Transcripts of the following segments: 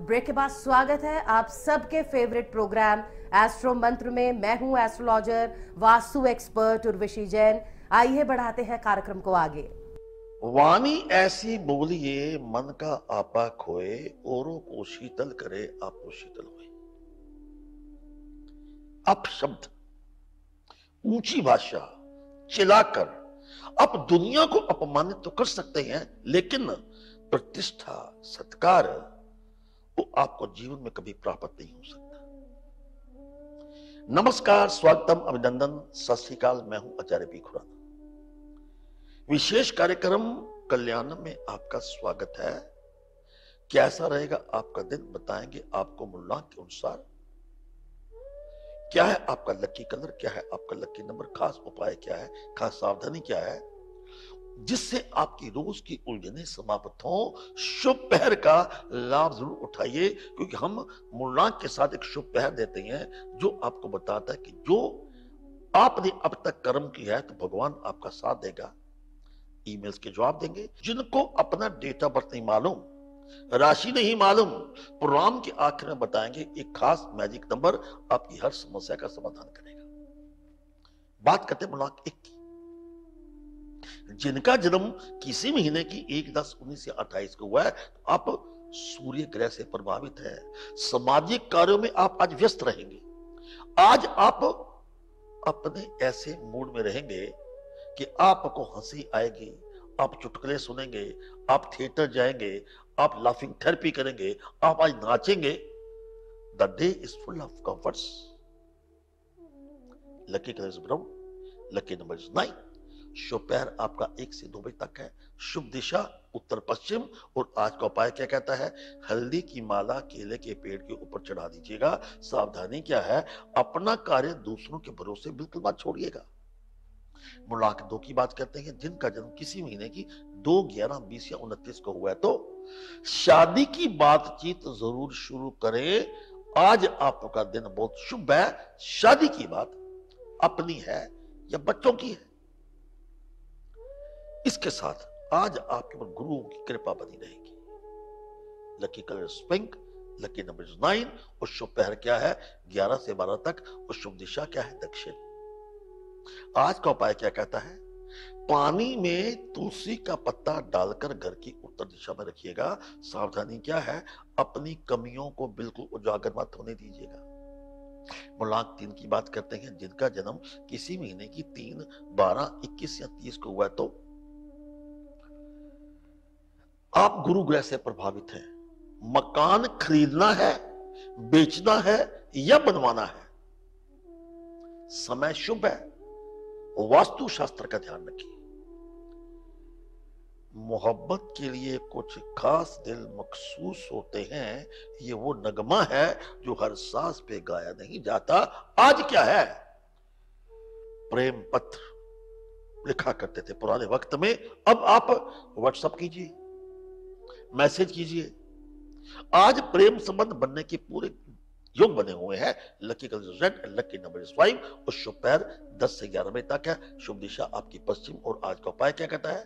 Break के बाद स्वागत है आप सबके फेवरेट प्रोग्राम एस्ट्रो मंत्र में। मैं हूं एस्ट्रोलॉजर वास्तु एक्सपर्ट उर्वशी जैन। आइए बढ़ाते हैं कार्यक्रम को आगे। वाणी ऐसी बोलिए मन का आपा खोए, औरों को शीतल करे आपको शीतल होए। अपशब्द, ऊंची भाषा, चिल्लाकर आप दुनिया को अपमानित तो कर सकते हैं, लेकिन प्रतिष्ठा सत्कार वो आपको जीवन में कभी प्राप्त नहीं हो सकता। नमस्कार, स्वागतम, अभिनंदन, सत श्री अकाल। मैं हूं आचार्य पी खुराना। विशेष कार्यक्रम कल्याणम में आपका स्वागत है। कैसा रहेगा आपका दिन बताएंगे आपको मुल्लांक के अनुसार। क्या है आपका लकी कलर, क्या है आपका लकी नंबर, खास उपाय क्या है, खास सावधानी क्या है, जिससे आपकी रोज की उलझने समाप्त हो। शुभ पहर का लाभ जरूर उठाइए, क्योंकि हम मुल्लांक के साथ एक शुभ पहर देते हैं जो आपको बताता है कि जो आपने अब तक कर्म किया है तो भगवान आपका साथ देगा। ईमेल्स के जवाब देंगे। जिनको अपना डेट ऑफ बर्थ नहीं मालूम, राशि नहीं मालूम, प्रोग्राम के आखिर में बताएंगे एक खास मैजिक नंबर आपकी हर समस्या का समाधान करेगा। बात करते हैं मुल्लांक 1 की। जिनका जन्म किसी महीने की 1, 10, 19 या 28 को हुआ है, तो आप सूर्य ग्रह से प्रभावित है। सामाजिक कार्यों में आप आज व्यस्त रहेंगे। आज आप अपने ऐसे मूड में रहेंगे कि आपको हंसी आएगी, आप चुटकुले सुनेंगे, आप थिएटर जाएंगे, आप लाफिंग थेरेपी करेंगे, आप आज नाचेंगे। The day is full of comforts. Lucky colour is brown, lucky number is 9। शुभ पहर आपका 1 से 2 बजे तक है। शुभ दिशा उत्तर पश्चिम। और आज का उपाय क्या कहता है? हल्दी की माला केले के पेड़ के ऊपर चढ़ा दीजिएगा। सावधानी क्या है? अपना कार्य दूसरों के भरोसे बिल्कुल मत छोड़िएगा। मुल्लांक 2 की बात करते हैं। जिनका जन्म किसी महीने की 2, 11, 20 या 29 को हुआ है, तो शादी की बातचीत जरूर शुरू करें। आज आपका दिन बहुत शुभ है। शादी की बात अपनी है या बच्चों की है, इसके साथ आज आपके ऊपर गुरुओं की कृपा बनी रहेगी। Lucky colour pink, lucky number 9। और शुभ पहर क्या है? 11 से 12 तक। और शुभ दिशा क्या है? दक्षिण। आज का उपाय क्या कहता है? पानी में तुलसी का पत्ता डालकर घर की उत्तर दिशा में रखिएगा। सावधानी क्या है? अपनी कमियों को बिल्कुल उजागर मत होने दीजिएगा। मुल्लांक 3 की बात करते हैं। जिनका जन्म किसी महीने की 3, 12, 21 या 30 को हुआ है, तो आप गुरु ग्रह से प्रभावित हैं। मकान खरीदना है, बेचना है या बनवाना है, समय शुभ है। वास्तु शास्त्र का ध्यान रखिए। मोहब्बत के लिए कुछ खास दिल मखसूस होते हैं। ये वो नगमा है जो हर सांस पे गाया नहीं जाता। आज क्या है? प्रेम पत्र लिखा करते थे पुराने वक्त में, अब आप व्हाट्सएप कीजिए, मैसेज कीजिए। आज प्रेम संबंध बनने के पूरे योग बने हुए हैं। Lucky colour red, lucky number 5। और शुभ पहर 10 से 11 बजे तक है। शुभ दिशा आपकी पश्चिम। और आज का उपाय क्या कहता है?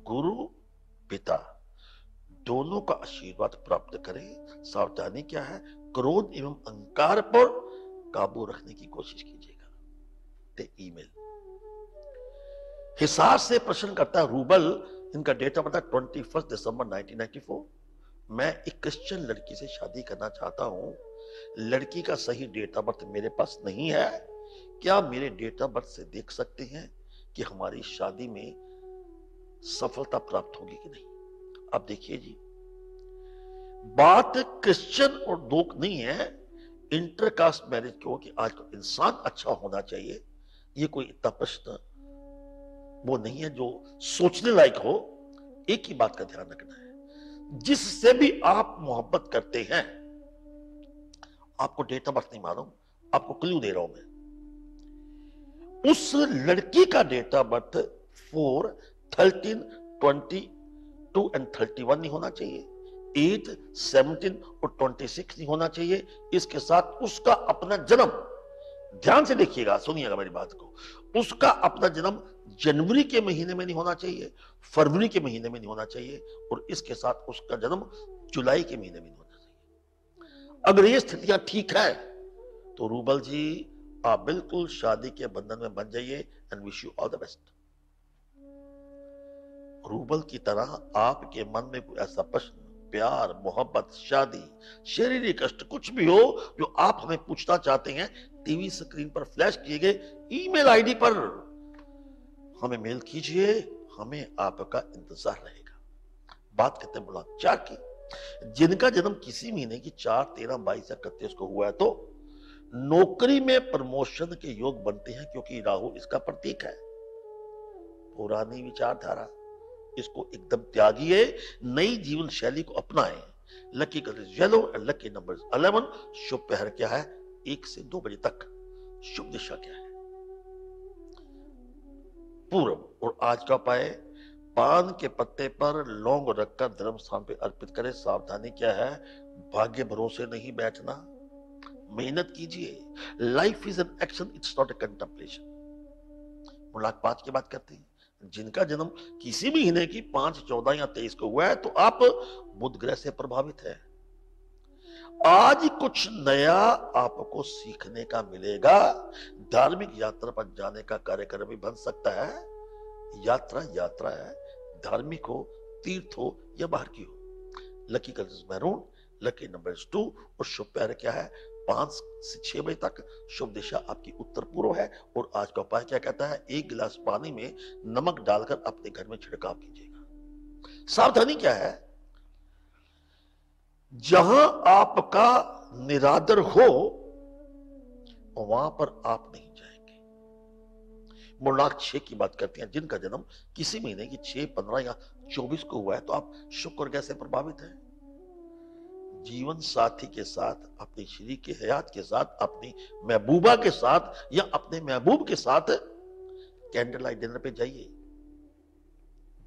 गुरु पिता दोनों का आशीर्वाद प्राप्त करें। सावधानी क्या है? क्रोध एवं अहंकार पर काबू रखने की कोशिश कीजिएगा। ईमेल हिसार से प्रश्न करता है रूबल। इनका डेट ऑफ बर्थ 21 दिसंबर 1994। मैं एक क्रिश्चियन लड़की से शादी करना चाहता हूं। लड़की का सही डेट ऑफ बर्थ मेरे पास नहीं है। क्या मेरे डेट ऑफ बर्थ से देख सकते हैं कि हमारी शादी में सफलता प्राप्त होगी कि नहीं? अब देखिए जी, बात क्रिश्चियन और दोक नहीं है, इंटरकास्ट मैरिज की हो कि आज तो इंसान अच्छा होना चाहिए। ये कोई इतना प्रश्न वो नहीं है जो सोचने लायक हो। एक ही बात का ध्यान रखना है, जिससे भी आप मोहब्बत करते हैं, आपको डेट ऑफ बर्थ नहीं मालूम, आपको क्लू दे रहा हूं मैं। उस लड़की का डेट ऑफ बर्थ 4, 13, 22 एंड 31 नहीं होना चाहिए। 8, 17 और 26 नहीं होना चाहिए। इसके साथ उसका अपना जन्म, ध्यान से देखिएगा, सुनिएगा मेरी बात को, उसका अपना जन्म जनवरी के महीने में नहीं होना चाहिए, फरवरी के महीने में नहीं होना चाहिए, और इसके साथ उसका जन्म जुलाई के महीने में नहीं होना चाहिए। अगर ये स्थितियां ठीक है तो रूबल जी आप बिल्कुल शादी के बंधन में बन जाइए and wish you all the best. Rouble की तरह आपके मन में कोई ऐसा प्रश्न, प्यार, मोहब्बत, शादी, शारीरिक कष्ट कुछ भी हो जो आप हमें पूछना चाहते हैं, टीवी स्क्रीन पर फ्लैश किए गए ईमेल आईडी पर हमें मेल कीजिए, हमें आपका इंतजार रहेगा। बात करते हैं बुलाक 4 की, जिनका जन्म किसी महीने की 4, 13, 22 या 31 को हुआ है तो नौकरी में प्रमोशन के योग बनते हैं क्योंकि राहु इसका प्रतीक है। पुरानी विचारधारा इसको एकदम त्यागिए, नई जीवन शैली को अपनाएं। Lucky colour yellow and lucky number 11। शुभ पहर क्या है? 1 से 2 बजे तक। शुभ दिशा क्या है? पूर्व। और आज का उपाय, पान के पत्ते पर लौंग रखकर धर्म स्थान पे अर्पित करें। सावधानी क्या है? भाग्य भरोसे नहीं बैठना, मेहनत कीजिए। Life is an action, it's not a contemplation. मुलाक 5 की बात करते हैं, जिनका जन्म किसी महीने की 5, 14 या 23 को हुआ है तो आप बुध ग्रह से प्रभावित है। आज कुछ नया आपको सीखने का मिलेगा। धार्मिक यात्रा पर जाने का कार्यक्रम भी बन सकता है। यात्रा यात्रा है, धार्मिक हो, तीर्थ हो या बाहर की हो। Lucky colour maroon, lucky number 2 और शुभ पहर क्या है? 5 से 6 बजे तक। शुभ दिशा आपकी उत्तर पूर्व है। और आज का उपाय क्या कहता है? 1 गिलास पानी में नमक डालकर अपने घर में छिड़काव कीजिएगा। सावधानी क्या है? जहां आपका निरादर हो वहां पर आप नहीं जाएंगे। मुलाक 6 की बात करते हैं, जिनका जन्म किसी महीने की 6, 15 या 24 को हुआ है तो आप शुक्र ग्रह से प्रभावित हैं। जीवन साथी के साथ, अपनी शरीक के हयात के साथ, अपनी महबूबा के साथ या अपने महबूब के साथ कैंडल लाइट डिनर पे जाइए।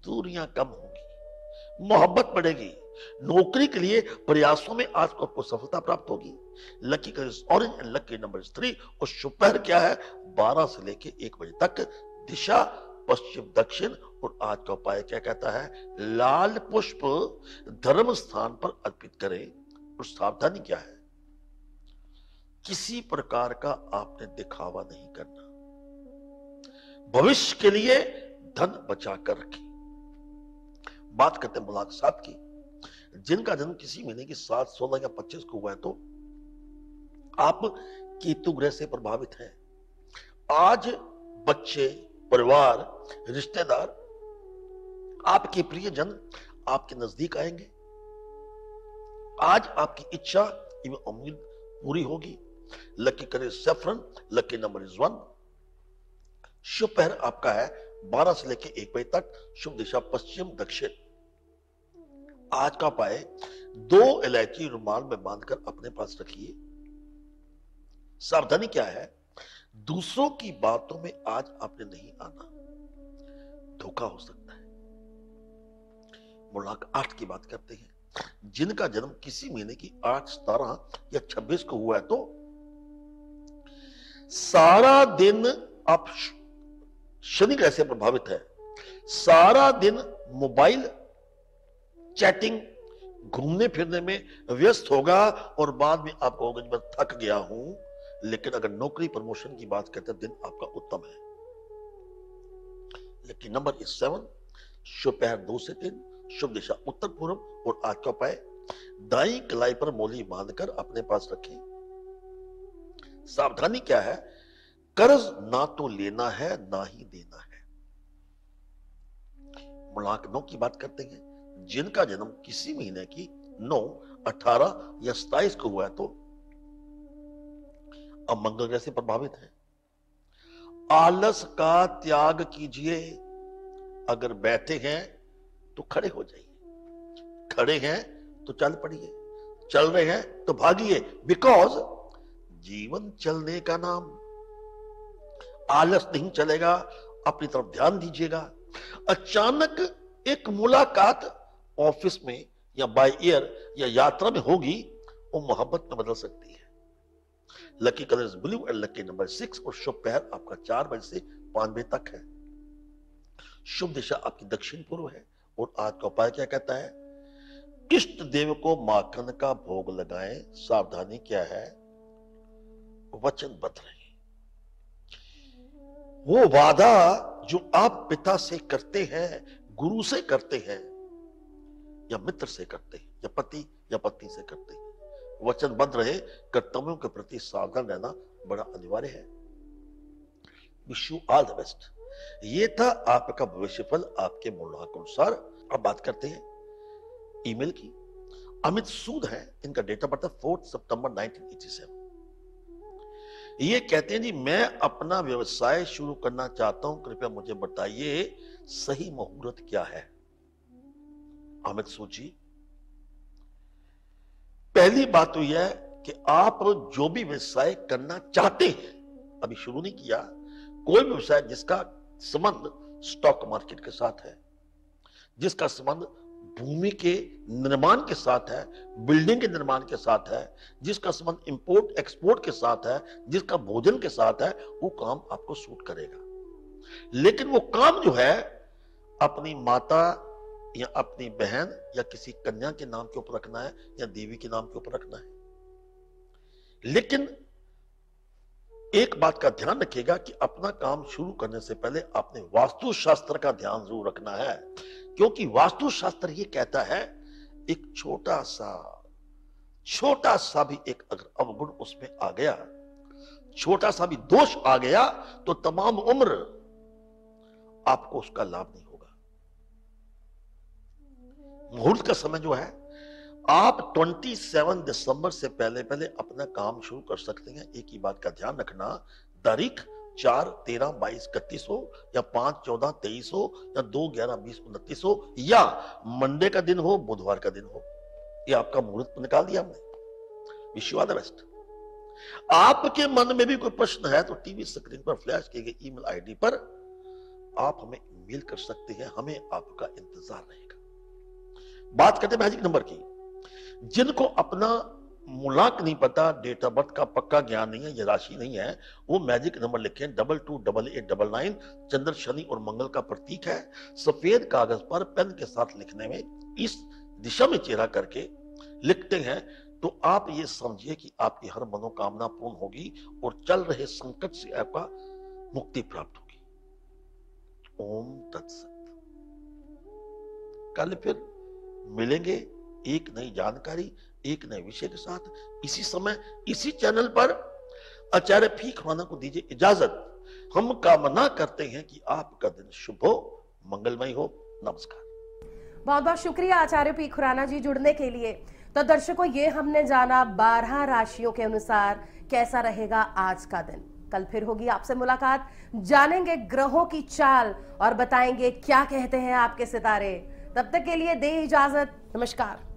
दूरियां कम होंगी, मोहब्बत बढ़ेगी। नौकरी के लिए प्रयासों में आज को आपको सफलता प्राप्त होगी। Lucky colour orange and lucky number 3 और शुभ पहर क्या है? 12 से लेके 1 बजे तक। दिशा पश्चिम दक्षिण। और आज का उपाय क्या कहता है? लाल पुष्प धर्म स्थान पर अर्पित करें। और सावधानी क्या है? किसी प्रकार का आपने दिखावा नहीं करना। भविष्य के लिए धन बचाकर रखें। बात करते हैं मुलाक 7 की, जिनका जन्म किसी महीने की 7, 16 या 25 को हुआ है तो आप केतु ग्रह से प्रभावित हैं। आज बच्चे, परिवार, रिश्तेदार, आपके प्रियजन आपके नजदीक आएंगे। आज आपकी इच्छा एवं उम्मीद पूरी होगी। Lucky colour saffron, lucky number 1। शुभ पहर आपका है 12 से लेकर 1 बजे तक। शुभ दिशा पश्चिम दक्षिण। आज का उपाय, 2 इलायची रुमाल में बांधकर अपने पास रखिए। सावधानी क्या है? दूसरों की बातों में आज आपने नहीं आना, धोखा हो सकता है। मुलाक 8 की बात करते हैं, जिनका जन्म किसी महीने की 8, 17 या 26 को हुआ है तो सारा दिन आप शनि ग्रह से प्रभावित है। सारा दिन मोबाइल, चैटिंग, घूमने फिरने में व्यस्त होगा और बाद में आप कहोगे मैं थक गया हूं। लेकिन अगर नौकरी प्रमोशन की बात करते हैं, दिन आपका उत्तम है। लेकिन नंबर इज 7। शुभ पहर 2 से 3। शुभ दिशा उत्तर पूर्व। और आज का उपाय, दाई कलाई पर मोली बांधकर अपने पास रखें। सावधानी क्या है? कर्ज ना तो लेना है ना ही देना है। मुलाक 9 की बात करते हैं, जिनका जन्म किसी महीने की 9, 18 या 27 को हुआ है तो अब मंगल ग्रह से प्रभावित है। आलस का त्याग कीजिए। अगर बैठे हैं तो खड़े हो जाइए, खड़े हैं तो चल पड़िए, चल रहे हैं तो भागिए। बिकॉज जीवन चलने का नाम, आलस नहीं चलेगा। अपनी तरफ ध्यान दीजिएगा। अचानक एक मुलाकात ऑफिस में या बाय एयर या यात्रा में होगी, वो मोहब्बत में बदल सकती है। Lucky colour blue and lucky number 6 और शुभ पहर आपका 4 बजे से 5 बजे तक है। शुभ दिशा आपकी दक्षिण पूर्व है। और आज का उपाय क्या कहता है? इष्ट देव को माखन का भोग लगाएं। सावधानी क्या है? वचनबद्ध रहें। वो वादा जो आप पिता से करते हैं, गुरु से करते हैं, या मित्र से करते हैं, या पति या पत्नी से करते हैं, वचनबद्ध रहे। कर्तव्यों के प्रति सावधान रहना बड़ा अनिवार्य है। Wish you all the best. ये था आपका भविष्यफल आपके मूलानुसार। अब बात करते हैं ईमेल की। अमित सूद है, इनका डेट ऑफ बर्थ 4 सितंबर 1987। ये कहते हैं जी, मैं अपना व्यवसाय शुरू करना चाहता हूं, कृपया मुझे बताइए सही मुहूर्त क्या है। अमित सूद जी, पहली बात तो यह है कि आप जो भी व्यवसाय करना चाहते हैं, अभी शुरू नहीं किया, कोई व्यवसाय जिसका संबंध स्टॉक मार्केट के साथ है, जिसका संबंध भूमि के निर्माण के साथ है, बिल्डिंग के निर्माण के साथ है, जिसका संबंध इंपोर्ट एक्सपोर्ट के साथ है, जिसका भोजन के साथ है, वो काम आपको सूट करेगा। लेकिन वो काम जो है अपनी माता या अपनी बहन या किसी कन्या के नाम के ऊपर रखना है या देवी के नाम के ऊपर रखना है। लेकिन एक बात का ध्यान रखिएगा कि अपना काम शुरू करने से पहले आपने वास्तुशास्त्र का ध्यान जरूर रखना है, क्योंकि वास्तुशास्त्र ये कहता है एक छोटा सा भी एक अगर अवगुण उसमें आ गया, छोटा सा भी दोष आ गया, तो तमाम उम्र आपको उसका लाभ नहीं होगा। मुहूर्त का समय जो है, आप 27 दिसंबर से पहले पहले अपना काम शुरू कर सकते हैं। एक ही बात का ध्यान रखना, तारीख 4, 13, 22, 31 हो, या 5, 14, 23 हो, या 2, 11, 20, 29 हो, या मंडे का दिन हो, बुधवार का दिन हो। ये आपका मुहूर्त निकाल दिया हमने। Wish you all the best. आपके मन में भी कोई प्रश्न है तो टीवी स्क्रीन पर फ्लैश किए गए ईमेल आईडी पर आप हमें मेल कर सकते हैं, हमें आपका इंतजार रहेगा। बात करते हैं मैजिक नंबर की। जिनको अपना मूलांक नहीं पता, डेट ऑफ बर्थ का पक्का ज्ञान नहीं है, ये राशि नहीं है, वो मैजिक नंबर लिखें 228899। चंद्र, शनि और मंगल का प्रतीक है। सफेद कागज पर पेन के साथ लिखने में इस दिशा में चेहरा करके लिखते हैं तो आप ये समझिए कि आपकी हर मनोकामना पूर्ण होगी और चल रहे संकट से आपका मुक्ति प्राप्त होगी। ओम तत्सत। कल फिर मिलेंगे एक नई जानकारी, एक नए विषय के साथ, इसी समय इसी चैनल पर। आचार्य पी खुराना को दीजिए इजाजत। हम कामना करते हैं कि आपका दिन शुभ हो, मंगलमय हो। नमस्कार। बहुत बहुत शुक्रिया आचार्य पी खुराना जी जुड़ने के लिए। तो दर्शकों, ये हमने जाना 12 राशियों के अनुसार कैसा रहेगा आज का दिन। कल फिर होगी आपसे मुलाकात, जानेंगे ग्रहों की चाल और बताएंगे क्या कहते हैं आपके सितारे। तब तक के लिए दे इजाजत। नमस्कार।